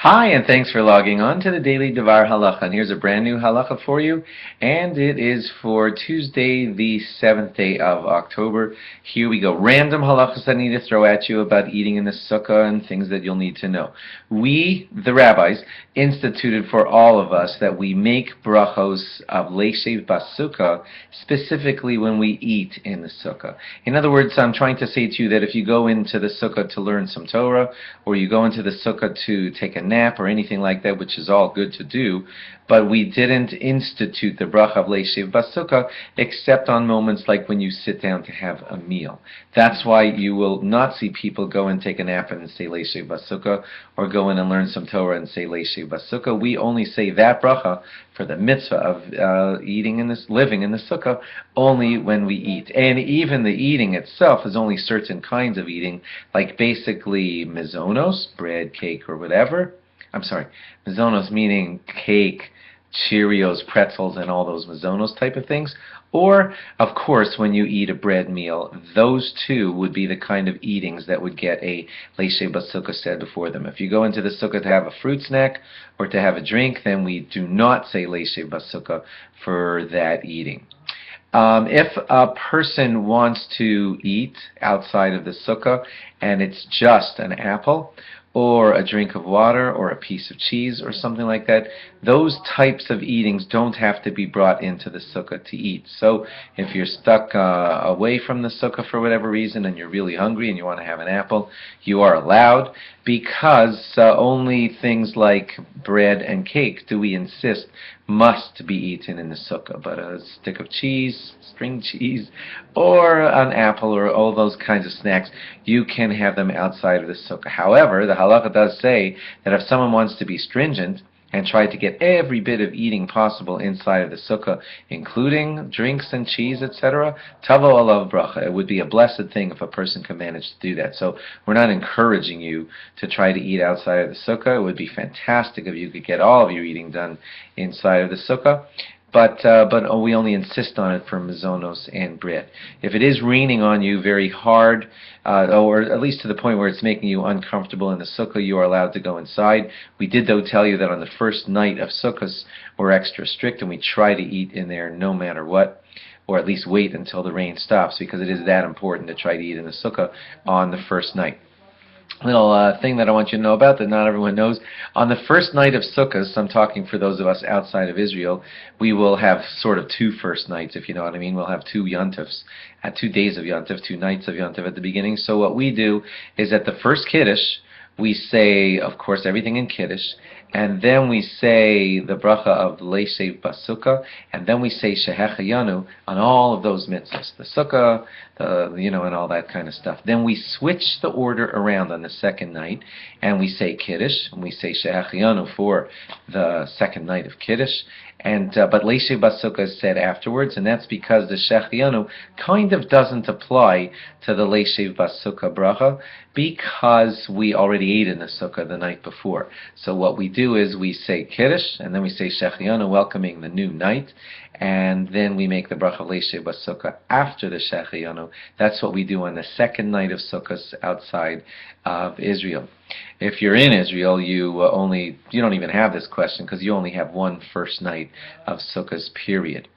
Hi, and thanks for logging on to the Daily DVAR Halacha. And here's a brand new halacha for you, and it is for Tuesday, the 7th day of October. Here we go. Random halachas I need to throw at you about eating in the sukkah and things that you'll need to know. We, the rabbis, instituted for all of us that we make brachos of leishev basukkah specifically when we eat in the sukkah. In other words, I'm trying to say to you that if you go into the sukkah to learn some Torah, or you go into the sukkah to take a nap or anything like that, which is all good to do, but we didn't institute the bracha of leishev basukkah except on moments like when you sit down to have a meal. That's why you will not see people go and take a nap and say leishev basukkah, or go in and learn some Torah and say leishev basukkah. We only say that bracha for the mitzvah of living in the sukkah only when we eat. And even the eating itself is only certain kinds of eating, like basically mizonos, bread, cake, or whatever. I'm sorry, mizonos meaning cake, Cheerios, pretzels, and all those mizonos type of things. Or, of course, when you eat a bread meal, those two would be the kind of eatings that would get a leishev basukkah said before them. If you go into the sukkah to have a fruit snack or to have a drink, then we do not say leishev basukkah for that eating. If a person wants to eat outside of the sukkah and it's just an apple, or a drink of water, or a piece of cheese, or something like that, those types of eatings don't have to be brought into the sukkah to eat. So if you're stuck away from the sukkah for whatever reason and you're really hungry and you want to have an apple, you are allowed, because only things like bread and cake do we insist must be eaten in the sukkah. But a stick of cheese, string cheese, or an apple, or all those kinds of snacks, you can have them outside of the sukkah. However, the halacha does say that if someone wants to be stringent and try to get every bit of eating possible inside of the sukkah, including drinks and cheese, etc., tavo alav bracha. It would be a blessed thing if a person could manage to do that. So we're not encouraging you to try to eat outside of the sukkah. It would be fantastic if you could get all of your eating done inside of the sukkah. But we only insist on it for mizonos and bread. If it is raining on you very hard, or at least to the point where it's making you uncomfortable in the sukkah, you are allowed to go inside. We did, though, tell you that on the first night of sukkahs, we're extra strict, and we try to eat in there no matter what, or at least wait until the rain stops, because it is that important to try to eat in the sukkah on the first night. Little thing that I want you to know about that not everyone knows. On the first night of Sukkot, I'm talking for those of us outside of Israel, we will have sort of two first nights, if you know what I mean. We'll have two yontifs, 2 days of yontif, 2 nights of yontif at the beginning. So what we do is at the first Kiddush, we say, of course, everything in Kiddush, and then we say the bracha of leishev basukkah, and then we say shehechayanu on all of those mitzvahs, the sukkah, and all that kind of stuff. Then we switch the order around on the second night, and we say Kiddush, and we say shehechayanu for the second night of Kiddush, but leishev basukkah is said afterwards, and that's because the shehechayanu kind of doesn't apply to the leishev basukkah bracha, because we already ate in the sukkah the night before. So what we do is we say Kiddush, and then we say Shehechayanu, welcoming the new night, and then we make the bracha leishev basukkah after the Shehechayanu. That's what we do on the second night of Sukkot outside of Israel. If you're in Israel, you don't even have this question, because you only have one first night of Sukkot, period.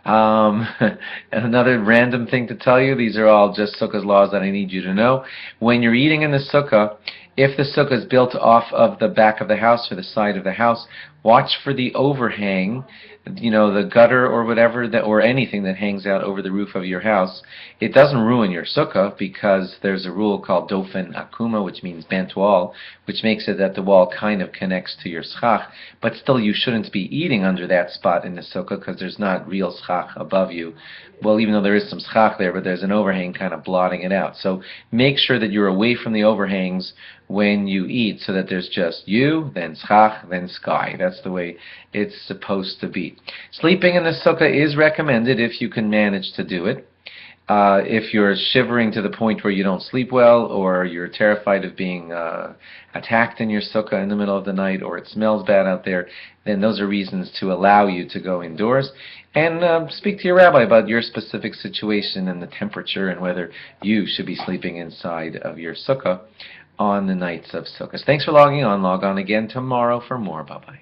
Another random thing to tell you, these are all just sukkah's laws that I need you to know. When you're eating in the sukkah, if the sukkah is built off of the back of the house or the side of the house, watch for the overhang, the gutter or whatever, or anything that hangs out over the roof of your house. It doesn't ruin your sukkah, because there's a rule called dofen akuma, which means bent wall, which makes it that the wall kind of connects to your schach. But still, you shouldn't be eating under that spot in the sukkah, because there's not real schach above you. Well, even though there is some schach there, but there's an overhang kind of blotting it out. So make sure that you're away from the overhangs when you eat, so that there's just you, then schach, then sky. That's the way it's supposed to be. Sleeping in the sukkah is recommended if you can manage to do it. If you're shivering to the point where you don't sleep well, or you're terrified of being attacked in your sukkah in the middle of the night, or it smells bad out there, then those are reasons to allow you to go indoors. And speak to your rabbi about your specific situation and the temperature, and whether you should be sleeping inside of your sukkah on the nights of Sukkot. Thanks for logging on. Log on again tomorrow for more. Bye-bye.